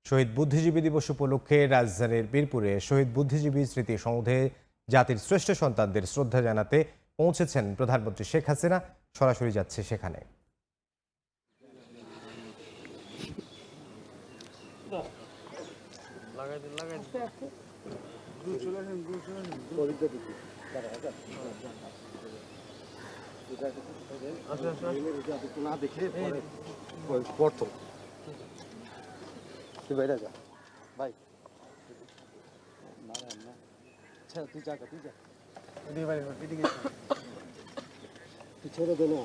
শহীদ বুদ্ধিজীবী দিবস উপলক্ষে রাজধানীর বীরপুরে শহীদ বুদ্ধিজীবী স্মৃতি সৌধে জাতির শ্রেষ্ঠ সন্তানদের শ্রদ্ধা জানাতে পৌঁছেছেন প্রধানমন্ত্রী শেখ হাসিনা। সরাসরি যাচ্ছে সেখানে। ছেড়ে দে না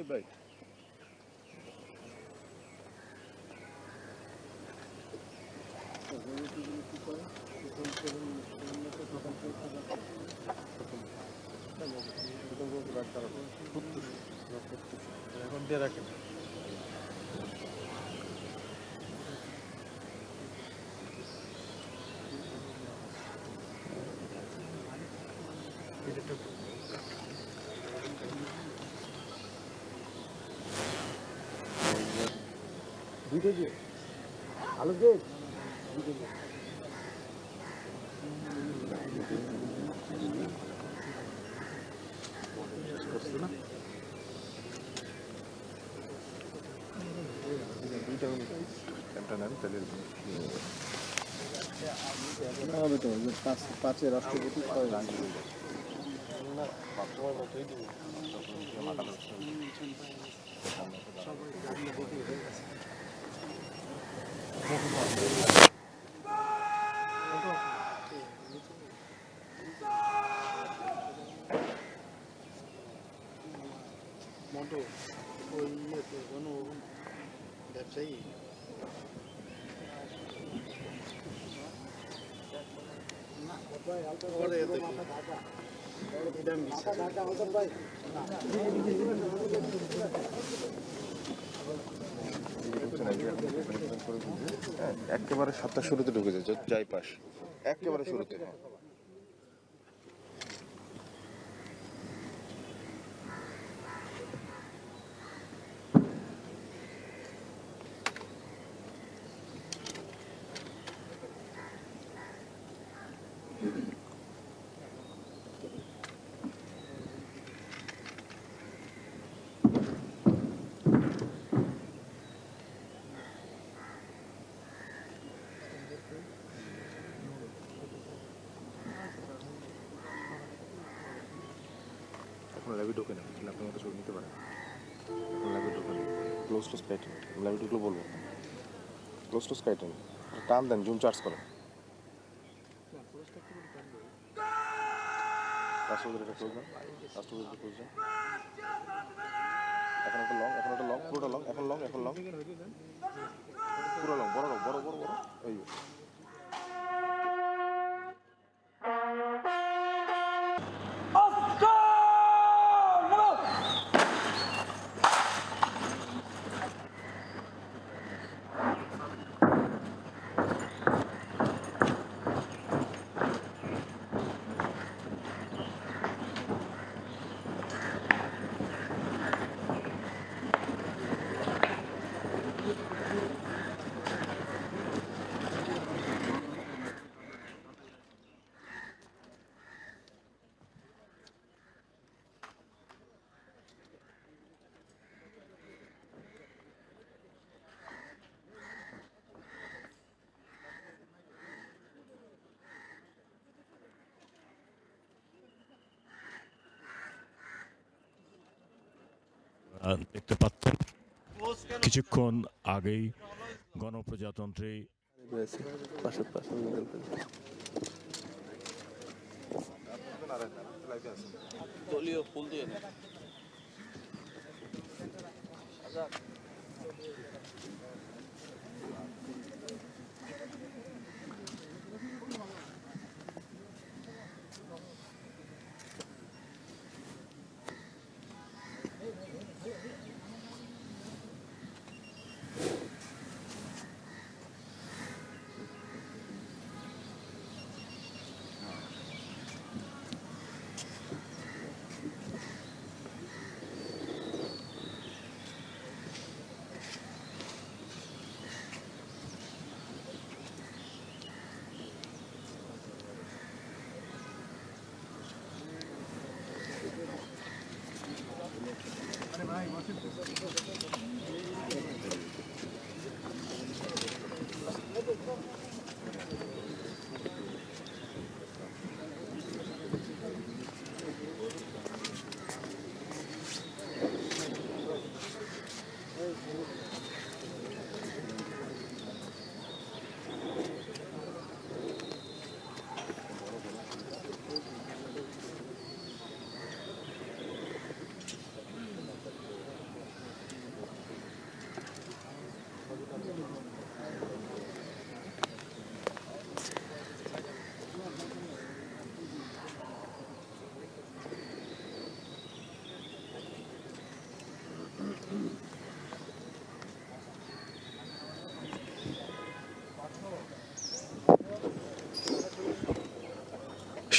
ভাই এখন দিয়ে রাখেন। দুই কেজি আলু দে, দুই কেজি পাঁচে রাষ্ট্রপতি মোটো ওই ব্যবসায়ী একেবারে 7টা শুরুতে ঢুকেছে যাই পাস একেবারে শুরুতে। এখন লাইভে ঢোকে না, আপনি মতো ছবি নিতে পারেন। এখন লাইভে ঢোকে না, ক্লোজ টু স্কাইটেন লাইভে ঢুকলে বলবো ক্লোজ টু স্কাইটেন টান দেন, জুম চার্জ করেন। রাষ্ট্রপতিটা ক্লোজ দেন, রাষ্ট্রপতিটা ক্লোজ দেন। এখন একটা লং, এখন একটা লং, পুরোটা লং, এখন লং, এখন লং, পুরো লং, বড় বড় বড় বড় এই দেখতে পাচ্ছেন কিছুক্ষণ আগেই গণপ্রজাতন্ত্রী দলীয় ফুল দিয়ে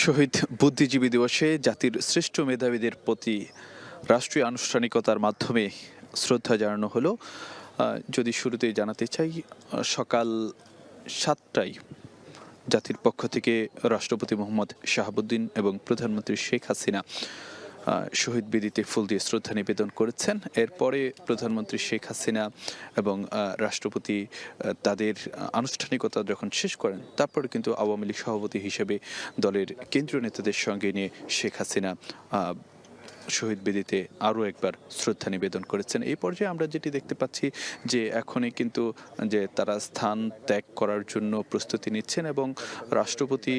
শহীদ বুদ্ধিজীবী দিবসে জাতির শ্রেষ্ঠ মেধাবীদের প্রতি রাষ্ট্রীয় আনুষ্ঠানিকতার মাধ্যমে শ্রদ্ধা জানানো হলো। যদি শুরুতেই জানাতে চাই, সকাল 7টায় জাতির পক্ষ থেকে রাষ্ট্রপতি মোহাম্মদ শাহাবুদ্দিন এবং প্রধানমন্ত্রী শেখ হাসিনা শহীদ বেদিতে ফুল দিয়ে শ্রদ্ধা নিবেদন করেছেন। এরপরে প্রধানমন্ত্রী শেখ হাসিনা এবং রাষ্ট্রপতি তাদের আনুষ্ঠানিকতা যখন শেষ করেন, তারপরে কিন্তু আওয়ামী লীগ সভাপতি হিসেবে দলের কেন্দ্রীয় নেতাদের সঙ্গে নিয়ে শেখ হাসিনা শহীদ বেদিতে আরও একবার শ্রদ্ধা নিবেদন করেছেন। এই পর্যায়ে আমরা যেটি দেখতে পাচ্ছি যে এখনই কিন্তু যে তারা স্থান ত্যাগ করার জন্য প্রস্তুতি নিচ্ছেন এবং রাষ্ট্রপতি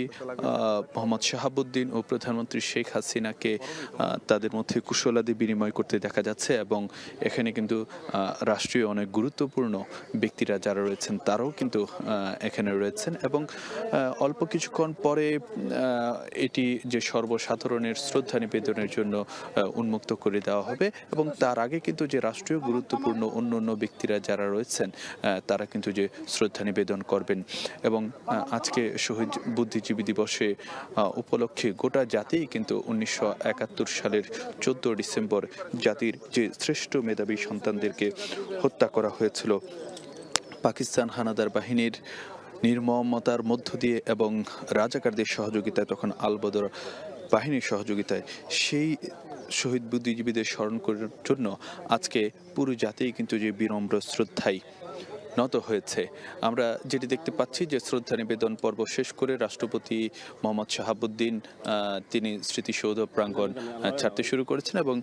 মোহাম্মদ শাহাবুদ্দিন ও প্রধানমন্ত্রী শেখ হাসিনাকে তাদের মধ্যে কুশলাদি বিনিময় করতে দেখা যাচ্ছে এবং এখানে কিন্তু রাষ্ট্রীয় অনেক গুরুত্বপূর্ণ ব্যক্তিরা যারা রয়েছেন তারাও কিন্তু এখানে রয়েছেন এবং অল্প কিছুক্ষণ পরে এটি যে সর্বসাধারণের শ্রদ্ধা নিবেদনের জন্য উন্মুক্ত করে দেওয়া হবে এবং তার আগে কিন্তু যে রাষ্ট্রীয় গুরুত্বপূর্ণ অন্য ব্যক্তিরা যারা রয়েছেন তারা কিন্তু যে শ্রদ্ধা নিবেদন করবেন এবং আজকে শহীদ বুদ্ধিজীবী দিবসে উপলক্ষে গোটা জাতিই কিন্তু 1971 সালের 14 ডিসেম্বর জাতির যে শ্রেষ্ঠ মেধাবী সন্তানদেরকে হত্যা করা হয়েছিল পাকিস্তান হানাদার বাহিনীর নির্মমতার মধ্য দিয়ে এবং রাজাকারদের সহযোগিতায়, তখন আলবদর বাহিনীর সহযোগিতায়, সেই শহীদ বুদ্ধিজীবীদের স্মরণ করার জন্য আজকে পুরো জাতি কিন্তু যে বিনম্র শ্রদ্ধায় নত হয়েছে। আমরা যেটি দেখতে পাচ্ছি যে শ্রদ্ধা নিবেদন পর্ব শেষ করে রাষ্ট্রপতি মোহাম্মদ শাহাবুদ্দিন তিনি স্মৃতিসৌধ প্রাঙ্গণ ছাড়তে শুরু করেছেন এবং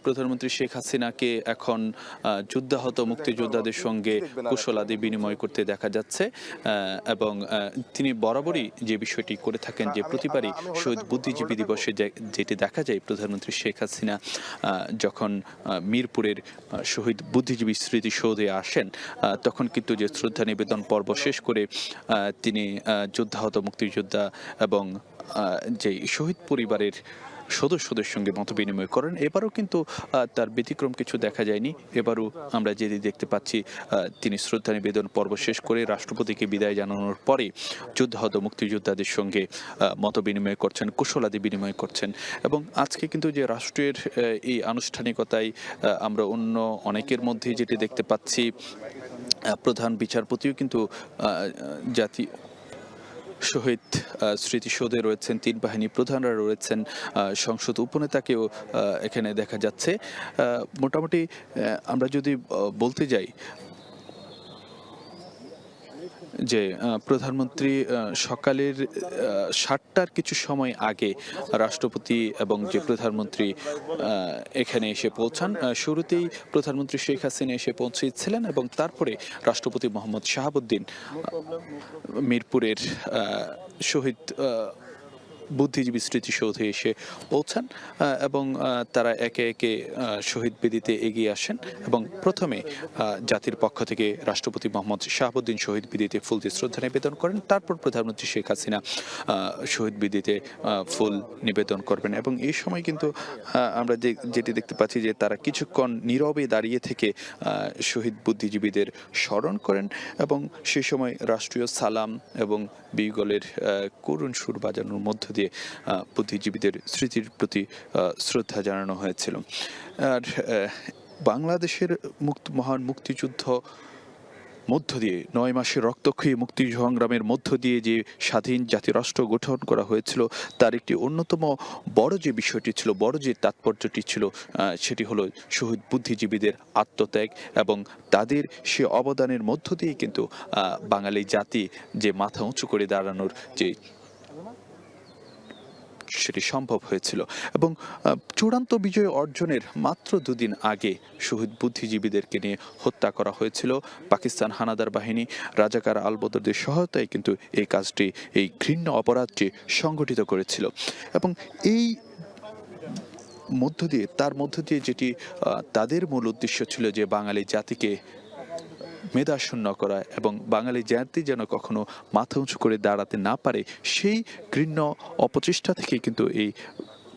প্রধানমন্ত্রী শেখ হাসিনাকে এখন যুদ্ধাহত মুক্তিযোদ্ধাদের সঙ্গে কুশলাদি বিনিময় করতে দেখা যাচ্ছে এবং তিনি বরাবরই যে বিষয়টি করে থাকেন যে প্রতিবারই শহীদ বুদ্ধিজীবী দিবসে যেটি দেখা যায় প্রধানমন্ত্রী শেখ হাসিনা যখন মিরপুরের শহীদ বুদ্ধিজীবী স্মৃতিসৌধে আসেন তখন কিন্তু যে শ্রদ্ধা নিবেদন পর্ব শেষ করে তিনি যুদ্ধাহত মুক্তিযোদ্ধা এবং যে শহীদ পরিবারের সদস্যদের সঙ্গে মত বিনিময় করেন। এবারও কিন্তু তার ব্যতিক্রম কিছু দেখা যায়নি। এবারও আমরা যেটি দেখতে পাচ্ছি তিনি শ্রদ্ধা নিবেদন পর্ব শেষ করে রাষ্ট্রপতিকে বিদায় জানানোর পরে যুদ্ধাহত মুক্তিযোদ্ধাদের সঙ্গে মত বিনিময় করছেন, কুশলাদি বিনিময় করছেন এবং আজকে কিন্তু যে রাষ্ট্রের এই আনুষ্ঠানিকতায় আমরা অন্য অনেকের মধ্যে যেটি দেখতে পাচ্ছি প্রধান বিচারপতিও কিন্তু জাতি শহীদ স্মৃতিসৌধে রয়েছেন, 3 বাহিনী প্রধানরা রয়েছেন, সংসদ উপনেতাকেও এখানে দেখা যাচ্ছে। মোটামুটি আমরা যদি বলতে যাই যে প্রধানমন্ত্রী সকালের 7টার কিছু সময় আগে রাষ্ট্রপতি এবং যে প্রধানমন্ত্রী এখানে এসে পৌঁছান। শুরুতেই প্রধানমন্ত্রী শেখ হাসিনা এসে পৌঁছেছিলেন এবং তারপরে রাষ্ট্রপতি মোহাম্মদ শাহাবুদ্দিন মিরপুরের শহীদ বুদ্ধিজীবী স্মৃতিসৌধে এসে পৌঁছান এবং তারা একে একে শহীদ বেদিতে এগিয়ে আসেন এবং প্রথমে জাতির পক্ষ থেকে রাষ্ট্রপতি মোহাম্মদ শাহাবুদ্দিন শহীদ বেদিতে ফুল দিয়ে শ্রদ্ধা নিবেদন করেন। তারপর প্রধানমন্ত্রী শেখ হাসিনা শহীদ বেদিতে ফুল নিবেদন করবেন এবং এই সময় কিন্তু আমরা যেটি দেখতে পাচ্ছি যে তারা কিছুক্ষণ নীরবে দাঁড়িয়ে থেকে শহীদ বুদ্ধিজীবীদের স্মরণ করেন এবং সেই সময় রাষ্ট্রীয় সালাম এবং বিগলের করুণ সুর বাজানোর মধ্য দিয়ে বুদ্ধিজীবীদের স্মৃতির প্রতি শ্রদ্ধা জানানো হয়েছিল। আর বাংলাদেশের মহান মুক্তিযুদ্ধ মধ্য দিয়ে 9 মাসের রক্তক্ষয়ী মুক্তি সংগ্রামের মধ্য দিয়ে যে স্বাধীন জাতিরাষ্ট্র গঠন করা হয়েছিল তার একটি অন্যতম বড় যে বিষয়টি ছিল, বড় যে তাৎপর্যটি ছিল সেটি হলো শহীদ বুদ্ধিজীবীদের আত্মত্যাগ এবং তাদের সে অবদানের মধ্য দিয়ে কিন্তু বাঙালি জাতি যে মাথা উঁচু করে দাঁড়ানোর যে সেটি সম্ভব হয়েছিল এবং চূড়ান্ত বিজয় অর্জনের মাত্র 2 দিন আগে শহীদ বুদ্ধিজীবীদেরকে নিয়ে হত্যা করা হয়েছিল পাকিস্তান হানাদার বাহিনী রাজাকার আলবদরদের সহায়তায় কিন্তু এই কাজটি, এই ঘৃণ্য অপরাধটি সংগঠিত করেছিল এবং এই তার মধ্য দিয়ে যেটি তাদের মূল উদ্দেশ্য ছিল যে বাঙালি জাতিকে মেধাশূন্য করা এবং বাঙালি জাতি যেন কখনো মাথা উঁচু করে দাঁড়াতে না পারে, সেই ঘৃণ্য অপচেষ্টা থেকে কিন্তু এই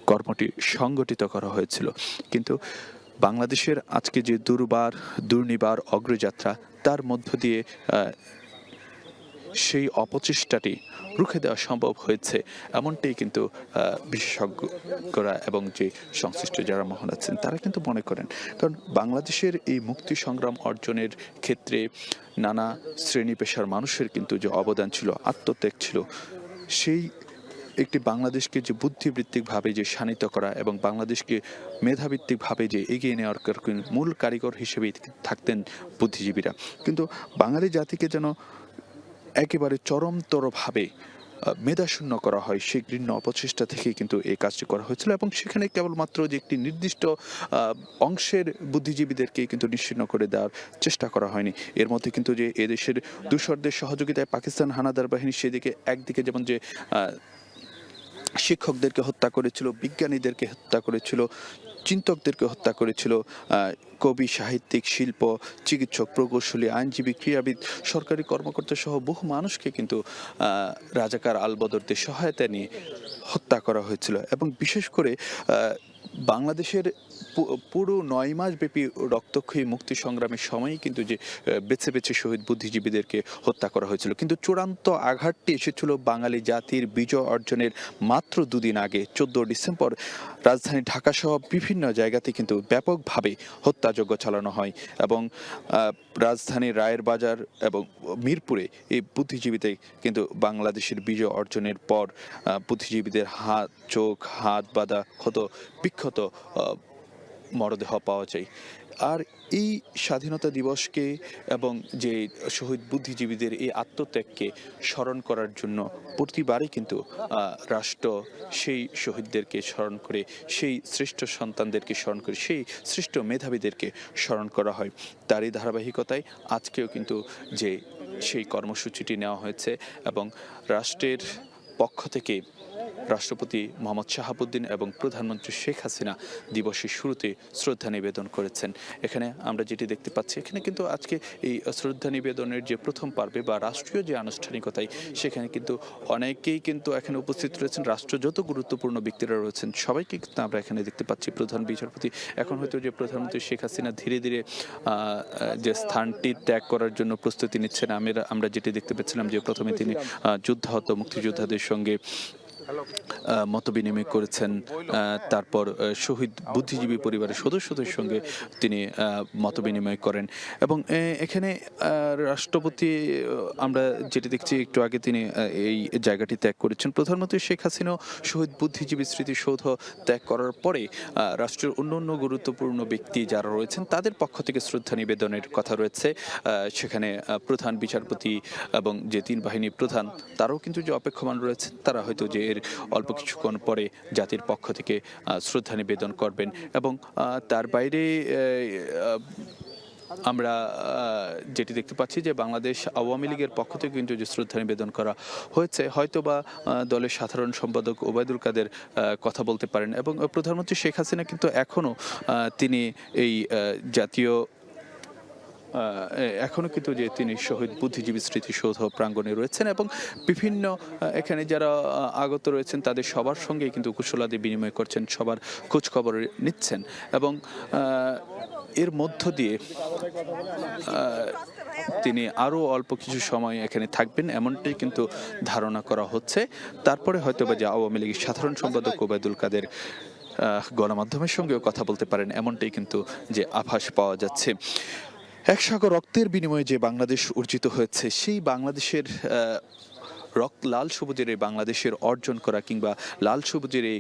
কর্মটি সংগঠিত করা হয়েছিল। কিন্তু বাংলাদেশের আজকে যে দুর্নিবার অগ্রযাত্রা তার মধ্য দিয়ে সেই অপচেষ্টাটি রুখে দেওয়া সম্ভব হয়েছে, এমনটাই কিন্তু বিশেষজ্ঞরা এবং যে সংশ্লিষ্ট যারা মহল আছেন তারা কিন্তু মনে করেন। কারণ বাংলাদেশের এই মুক্তি সংগ্রাম অর্জনের ক্ষেত্রে নানা শ্রেণী পেশার মানুষের কিন্তু যে অবদান ছিল, আত্মত্যাগ ছিল, সেই একটি বাংলাদেশকে যে বুদ্ধিবৃত্তিকভাবে যে শানিত করা এবং বাংলাদেশকে মেধাভিত্তিকভাবে যে এগিয়ে নেওয়ার মূল কারিগর হিসেবেই থাকতেন বুদ্ধিজীবীরা। কিন্তু বাঙালি জাতিকে যেন একেবারে চরমতরভাবে মেধাশূন্য করা হয়, সেই ঘৃণ্য অপচেষ্টা থেকে কিন্তু এই কাজটি করা হয়েছিল এবং সেখানে কেবলমাত্র যে একটি নির্দিষ্ট অংশের বুদ্ধিজীবীদেরকে কিন্তু নিশ্চিহ্ন করে দেওয়ার চেষ্টা করা হয়নি। এর মধ্যে কিন্তু যে এদেশের দূষরদের সহযোগিতায় পাকিস্তান হানাদার বাহিনী সেদিকে একদিকে যেমন যে শিক্ষকদেরকে হত্যা করেছিল, বিজ্ঞানীদেরকে হত্যা করেছিল, চিন্তকদেরকে হত্যা করেছিল, কবি, সাহিত্যিক, শিল্প, চিকিৎসক, প্রকৌশলী, আইনজীবী, ক্রীড়াবিদ, সরকারি কর্মকর্তা সহ বহু মানুষকে কিন্তু রাজাকার আলবদরদের সহায়তা নিয়ে হত্যা করা হয়েছিল। এবং বিশেষ করে বাংলাদেশের পুরো 9 মাস ব্যাপী রক্তক্ষয়ী মুক্তি সংগ্রামের সময়ই কিন্তু যে বেছে বেছে শহীদ বুদ্ধিজীবীদেরকে হত্যা করা হয়েছিল। কিন্তু চূড়ান্ত আঘাতটি এসেছিল বাঙালি জাতির বিজয় অর্জনের মাত্র 2 দিন আগে 14 ডিসেম্বর রাজধানী ঢাকা সহ বিভিন্ন জায়গাতে কিন্তু ব্যাপকভাবে হত্যাযজ্ঞ চালানো হয় এবং রাজধানীর রায়ের বাজার এবং মিরপুরে এই বুদ্ধিজীবীদের কিন্তু বাংলাদেশের বিজয় অর্জনের পর বুদ্ধিজীবীদের চোখ হাত বাঁধা ক্ষত বিক্ষত মরদেহ পাওয়া যায়। আর এই স্বাধীনতা দিবসকে এবং যে শহীদ বুদ্ধিজীবীদের এই আত্মত্যাগকে স্মরণ করার জন্য প্রতিবারই কিন্তু রাষ্ট্র সেই শহীদদেরকে স্মরণ করে, সেই শ্রেষ্ঠ সন্তানদেরকে স্মরণ করে, সেই শ্রেষ্ঠ মেধাবীদেরকে স্মরণ করা হয়। তারই ধারাবাহিকতায় আজকেও কিন্তু যে সেই কর্মসূচিটি নেওয়া হয়েছে এবং রাষ্ট্রের পক্ষ থেকে রাষ্ট্রপতি মোহাম্মদ শাহাবুদ্দিন এবং প্রধানমন্ত্রী শেখ হাসিনা দিবসের শুরুতে শ্রদ্ধা নিবেদন করেছেন। এখানে আমরা যেটি দেখতে পাচ্ছি, এখানে কিন্তু আজকে এই শ্রদ্ধা নিবেদনের যে প্রথম পর্বে বা রাষ্ট্রীয় যে আনুষ্ঠানিকতায়, সেখানে কিন্তু অনেকেই কিন্তু এখানে উপস্থিত রয়েছেন। রাষ্ট্র যত গুরুত্বপূর্ণ ব্যক্তিরা রয়েছেন সবাইকে কিন্তু আমরা এখানে দেখতে পাচ্ছি। প্রধান বিচারপতি, এখন হয়তো যে প্রধানমন্ত্রী শেখ হাসিনা ধীরে ধীরে যে স্থানটি ত্যাগ করার জন্য প্রস্তুতি নিচ্ছেন, আমরা যেটি দেখতে পাচ্ছিলাম যে প্রথমে তিনি যুদ্ধাহত মুক্তিযোদ্ধাদের সঙ্গে মত বিনিময় করেছেন, তারপর শহীদ বুদ্ধিজীবী পরিবারের সদস্যদের সঙ্গে তিনি মত বিনিময় করেন এবং এখানে রাষ্ট্রপতি আমরা যেটি দেখছি একটু আগে তিনি এই জায়গাটি ত্যাগ করেছেন। প্রধানমন্ত্রী শেখ হাসিনাও শহীদ বুদ্ধিজীবী স্মৃতিসৌধ ত্যাগ করার পরে রাষ্ট্রের অন্য গুরুত্বপূর্ণ ব্যক্তি যারা রয়েছেন তাদের পক্ষ থেকে শ্রদ্ধা নিবেদনের কথা রয়েছে। সেখানে প্রধান বিচারপতি এবং যে 3 বাহিনী প্রধান তারাও কিন্তু যে অপেক্ষমান রয়েছেন, তারা হয়তো যে অল্প কিছুক্ষণ পরে জাতির পক্ষ থেকে শ্রদ্ধা নিবেদন করবেন এবং তার বাইরে আমরা যেটি দেখতে পাচ্ছি যে বাংলাদেশ আওয়ামী লীগের পক্ষ থেকে কিন্তু যে শ্রদ্ধা নিবেদন করা হয়েছে, হয়তোবা দলের সাধারণ সম্পাদক ওবায়দুল কাদের কথা বলতে পারেন এবং প্রধানমন্ত্রী শেখ হাসিনা কিন্তু এখনও তিনি এই জাতীয় এখনও কিন্তু যে তিনি শহীদ বুদ্ধিজীবী স্মৃতিসৌধ প্রাঙ্গণে রয়েছেন এবং বিভিন্ন এখানে যারা আগত রয়েছেন তাদের সবার সঙ্গে কিন্তু কুশলাদি বিনিময় করছেন, সবার খোঁজখবর নিচ্ছেন এবং এর মধ্য দিয়ে তিনি আরও অল্প কিছু সময় এখানে থাকবেন এমনটাই কিন্তু ধারণা করা হচ্ছে। তারপরে হয়তোবা যে আওয়ামী লীগের সাধারণ সম্পাদক ওবায়দুল কাদের গণমাধ্যমের সঙ্গেও কথা বলতে পারেন, এমনটাই কিন্তু যে আভাস পাওয়া যাচ্ছে। 1 সাগর রক্তের বিনিময়ে যে বাংলাদেশ অর্জিত হয়েছে, সেই বাংলাদেশের লাল সবুজের এই বাংলাদেশের অর্জন করা কিংবা লাল সবুজের এই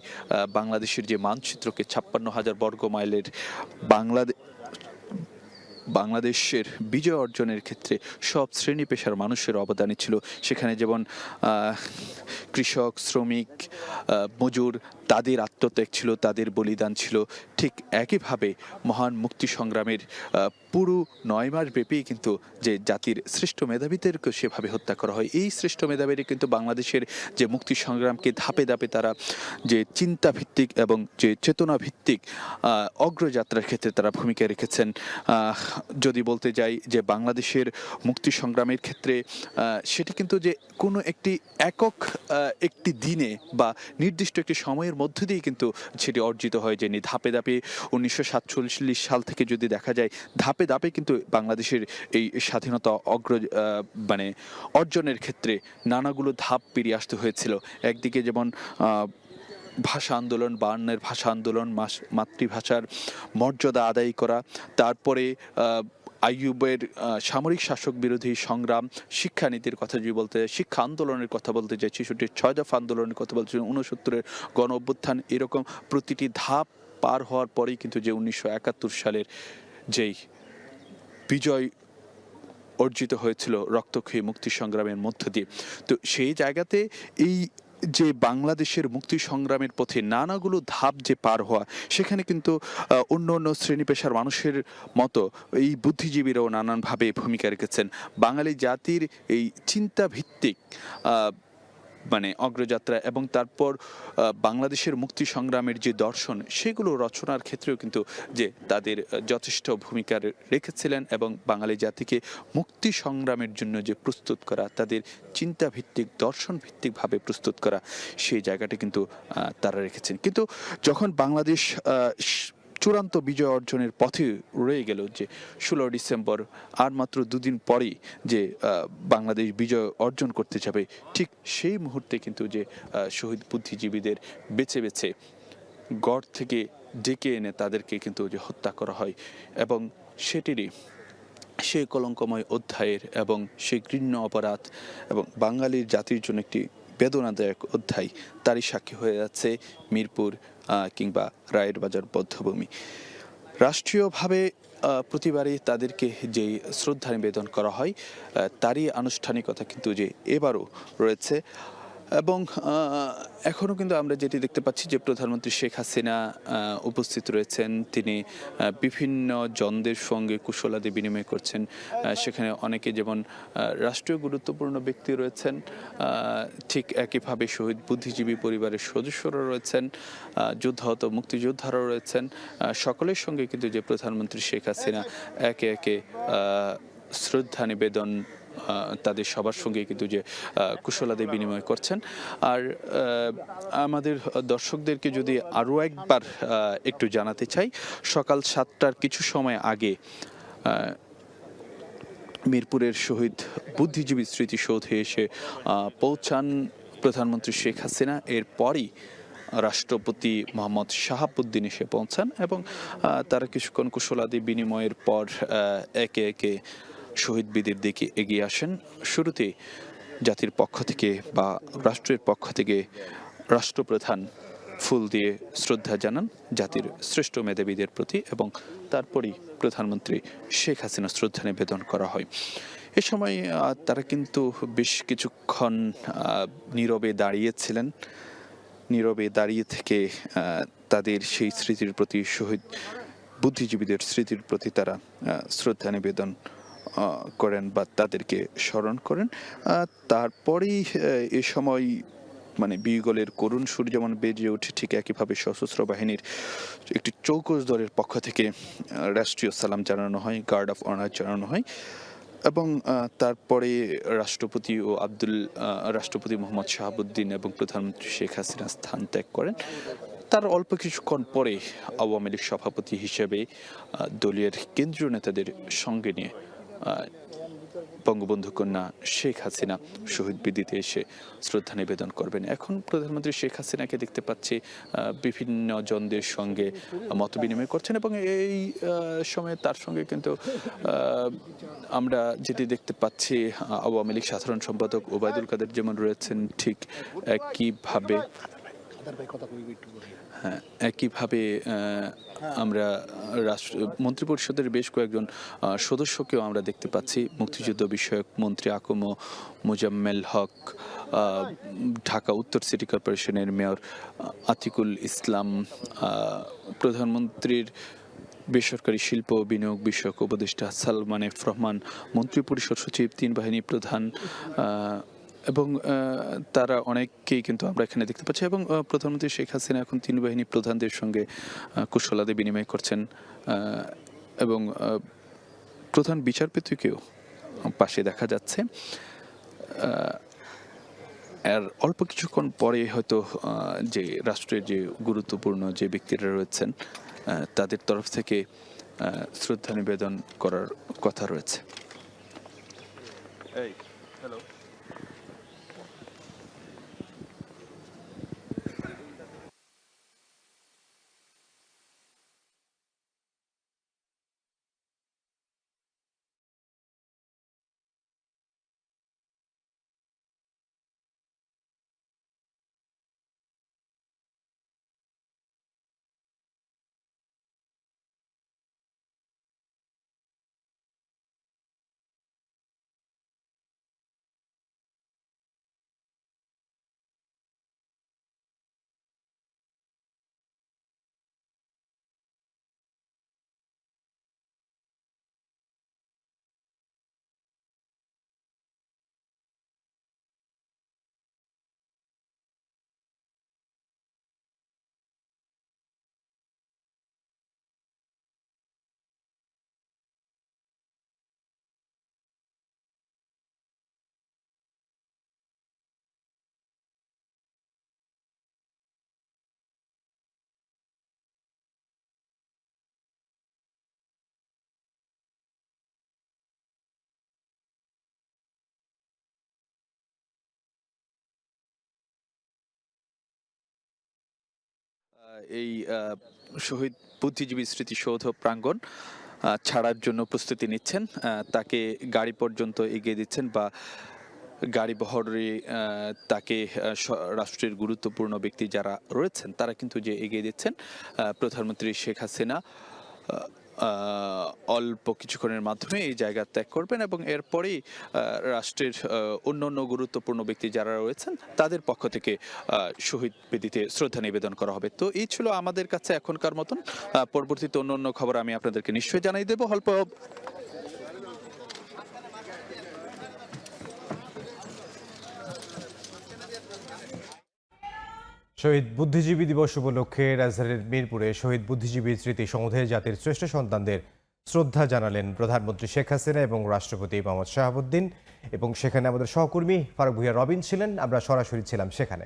বাংলাদেশের যে মানচিত্রকে 56,000 বর্গ মাইলের বাংলাদেশের বিজয় অর্জনের ক্ষেত্রে সব শ্রেণী পেশার মানুষের অবদানই ছিল। সেখানে যেমন কৃষক, শ্রমিক, মজুর, তাদের আত্মত্যাগ ছিল, তাদের বলিদান ছিল। ঠিক একইভাবে মহান মুক্তি সংগ্রামের পুরো 9 মাস ব্যাপী কিন্তু যে জাতির শ্রেষ্ঠ মেধাবীদেরকে সেভাবে হত্যা করা হয়। এই শ্রেষ্ঠ মেধাবীরা কিন্তু বাংলাদেশের যে মুক্তি সংগ্রামকে ধাপে ধাপে তারা যে চিন্তাভিত্তিক এবং যে চেতনা ভিত্তিক অগ্রযাত্রার ক্ষেত্রে তারা ভূমিকা রেখেছেন। যদি বলতে যাই যে বাংলাদেশের মুক্তি সংগ্রামের ক্ষেত্রে সেটি কিন্তু যে কোনো একটি একক একটি দিনে বা নির্দিষ্ট একটি সময়ের সংগ্রামের মধ্য দিয়ে কিন্তু সেটি অর্জিত হয় যায়নি। ধাপে ধাপে 1947 সাল থেকে যদি দেখা যায়, ধাপে ধাপে কিন্তু বাংলাদেশের এই স্বাধীনতা মানে অর্জনের ক্ষেত্রে নানাগুলো ধাপ পেরিয়ে আসতে হয়েছিল। একদিকে যেমন ভাষা আন্দোলন, 52-এর ভাষা আন্দোলন, মাতৃভাষার মর্যাদা আদায় করা, তারপরে আইয়ুবের সামরিক শাসক বিরোধী সংগ্রাম, শিক্ষানীতির কথা যদি বলতে চাই, শিক্ষা আন্দোলনের কথা বলতে চাই, 66-র 6 দফা আন্দোলনের কথা বলতে চাই, 69-এর গণ অভ্যুত্থান, এরকম প্রতিটি ধাপ পার হওয়ার পরেই কিন্তু যে 1971 সালের যেই বিজয় অর্জিত হয়েছিল রক্তক্ষয়ী মুক্তি সংগ্রামের মধ্য দিয়ে, তো সেই জায়গাতে এই যে বাংলাদেশের মুক্তি সংগ্রামের পথে নানাগুলো ধাপ যে পার হওয়া, সেখানে কিন্তু অন্য অন্য শ্রেণী পেশার মানুষের মতো এই বুদ্ধিজীবীরাও নানানভাবে ভূমিকা রেখেছেন। বাঙালি জাতির এই চিন্তাভিত্তিক মানে অগ্রযাত্রা এবং তারপর বাংলাদেশের মুক্তি সংগ্রামের যে দর্শন, সেগুলো রচনার ক্ষেত্রেও কিন্তু যে তাদের যথেষ্ট ভূমিকা রেখেছিলেন এবং বাঙালি জাতিকে মুক্তি সংগ্রামের জন্য যে প্রস্তুত করা, তাদের চিন্তাভিত্তিক দর্শন ভিত্তিকভাবে প্রস্তুত করা, সেই জায়গাটা কিন্তু তারা রেখেছেন। কিন্তু যখন বাংলাদেশ চূড়ান্ত বিজয় অর্জনের পথে রয়ে গেল, যে 16 ডিসেম্বর আর মাত্র দুদিন পরেই যে বাংলাদেশ বিজয় অর্জন করতে যাবে, ঠিক সেই মুহূর্তে কিন্তু যে শহীদ বুদ্ধিজীবীদের বেছে বেছে গড় থেকে ডেকে এনে তাদেরকে কিন্তু যে হত্যা করা হয়, এবং সেটিরই সেই কলঙ্কময় অধ্যায়ের এবং সেই ঘৃণ্য অপরাধ এবং বাঙালির জাতির জন্য একটি বেদনাদায়ক অধ্যায়, তারই সাক্ষী হয়ে যাচ্ছে মিরপুর কিংবা রায়ের বাজার বধ্যভূমি। রাষ্ট্রীয়ভাবে প্রতিবারই তাদেরকে যে শ্রদ্ধা নিবেদন করা হয়, তারই আনুষ্ঠানিকতা কিন্তু যে এবারও রয়েছে। এবং এখনও কিন্তু আমরা যেটি দেখতে পাচ্ছি যে প্রধানমন্ত্রী শেখ হাসিনা উপস্থিত রয়েছেন। তিনি বিভিন্ন জনদের সঙ্গে কুশলাদি বিনিময় করছেন। সেখানে অনেকে যেমন রাষ্ট্রীয় গুরুত্বপূর্ণ ব্যক্তি রয়েছেন, ঠিক একইভাবে শহীদ বুদ্ধিজীবী পরিবারের সদস্যরা রয়েছেন, যুদ্ধাহত মুক্তিযোদ্ধারা রয়েছেন। সকলের সঙ্গে কিন্তু যে প্রধানমন্ত্রী শেখ হাসিনা একে একে শ্রদ্ধা নিবেদন, তাদের সবার সঙ্গে কিন্তু যে কুশলাদি বিনিময় করছেন। আর আমাদের দর্শকদেরকে যদি আরও একবার একটু জানাতে চাই, সকাল 7টার কিছু সময় আগে মিরপুরের শহীদ বুদ্ধিজীবী স্মৃতিসৌধে এসে পৌঁছান প্রধানমন্ত্রী শেখ হাসিনা। এরপরই রাষ্ট্রপতি মোহাম্মদ শাহাবুদ্দিন এসে পৌঁছান এবং তারা কিছুক্ষণ কুশলাদি বিনিময়ের পর একে একে শহীদ বীরদের দিকে এগিয়ে আসেন। শুরুতে জাতির পক্ষ থেকে বা রাষ্ট্রের পক্ষ থেকে রাষ্ট্রপ্রধান ফুল দিয়ে শ্রদ্ধা জানান জাতির শ্রেষ্ঠ মেধাবীদের প্রতি, এবং তারপরই প্রধানমন্ত্রী শেখ হাসিনা শ্রদ্ধা নিবেদন করা হয়। এ সময় তারা কিন্তু বেশ কিছুক্ষণ নীরবে দাঁড়িয়েছিলেন। নীরবে দাঁড়িয়ে থেকে তাদের সেই স্মৃতির প্রতি, শহীদ বুদ্ধিজীবীদের স্মৃতির প্রতি তারা শ্রদ্ধা নিবেদন করেন বা তাদেরকে স্মরণ করেন। তারপরেই এ সময় মানে বিগলের করুণ সুর যেমন বেজে ওঠে, ঠিক একইভাবে সশস্ত্র বাহিনীর একটি চৌকস দলের পক্ষ থেকে রাষ্ট্রীয় সালাম জানানো হয়, গার্ড অফ অনার জানানো হয়, এবং তারপরে রাষ্ট্রপতি মোহাম্মদ শাহাবুদ্দিন এবং প্রধানমন্ত্রী শেখ হাসিনা স্থান ত্যাগ করেন। তার অল্প কিছুক্ষণ পরে আওয়ামী লীগ সভাপতি হিসেবে দলীয় কেন্দ্রীয় নেতাদের সঙ্গে নিয়ে বঙ্গবন্ধু কন্যা শেখ হাসিনা শহীদ বেদিতে এসে শ্রদ্ধা নিবেদন করবেন। এখন প্রধানমন্ত্রী শেখ হাসিনাকে দেখতে পাচ্ছি বিভিন্ন জনদের সঙ্গে মত বিনিময় করছেন, এবং এই সময়ে তার সঙ্গে কিন্তু আমরা যেটি দেখতে পাচ্ছি আওয়ামী লীগ সাধারণ সম্পাদক ওবায়দুল কাদের যেমন রয়েছেন, ঠিক একইভাবে একইভাবে আমরা মন্ত্রিপরিষদের বেশ কয়েকজন সদস্যকেও আমরা দেখতে পাচ্ছি। মুক্তিযুদ্ধ বিষয়ক মন্ত্রী আকম মোজাম্মেল হক, ঢাকা উত্তর সিটি কর্পোরেশনের মেয়র আতিকুল ইসলাম, প্রধানমন্ত্রীর বেসরকারি শিল্প বিনিয়োগ বিষয়ক উপদেষ্টা সালমান এফ রহমান, মন্ত্রিপরিষদ সচিব, 3 বাহিনী প্রধান, এবং তারা অনেককেই কিন্তু আমরা এখানে দেখতে পাচ্ছি। এবং প্রধানমন্ত্রী শেখ হাসিনা এখন 3 বাহিনী প্রধানদের সঙ্গে কুশলাদি বিনিময় করছেন, এবং প্রধান বিচারপতিকেও পাশে দেখা যাচ্ছে। এর অল্প কিছুক্ষণ পরে হয়তো যে রাষ্ট্রের যে গুরুত্বপূর্ণ যে ব্যক্তিরা রয়েছেন তাদের তরফ থেকে শ্রদ্ধা নিবেদন করার কথা রয়েছে। এই শহীদ বুদ্ধিজীবী স্মৃতিসৌধ প্রাঙ্গণ ছাড়ার জন্য প্রস্তুতি নিচ্ছেন, তাকে গাড়ি পর্যন্ত এগিয়ে দিচ্ছেন বা গাড়ি বহরে তাকে রাষ্ট্রের গুরুত্বপূর্ণ ব্যক্তি যারা রয়েছেন তারা কিন্তু যে এগিয়ে দিচ্ছেন। প্রধানমন্ত্রী শেখ হাসিনা অল্প কিছুক্ষণের মাধ্যমে এই জায়গা ত্যাগ করবেন এবং এরপরেই রাষ্ট্রের অন্যান্য গুরুত্বপূর্ণ ব্যক্তি যারা রয়েছেন তাদের পক্ষ থেকে শহীদ বেদিতে শ্রদ্ধা নিবেদন করা হবে। তো এই ছিল আমাদের কাছে এখনকার মতন। পরবর্তীতে অন্য খবর আমি আপনাদেরকে নিশ্চয়ই জানাই দেবো। অল্প শহীদ বুদ্ধিজীবী দিবস উপলক্ষে রাজধানীর মিরপুরে শহীদ বুদ্ধিজীবী স্মৃতি সৌধে জাতির শ্রেষ্ঠ সন্তানদের শ্রদ্ধা জানালেন প্রধানমন্ত্রী শেখ হাসিনা এবং রাষ্ট্রপতি মোহাম্মদ শাহাবুদ্দিন। এবং সেখানে আমাদের সহকর্মী ফারুক ভূঁইয়া রবিন ছিলেন, আমরা সরাসরি ছিলাম সেখানে।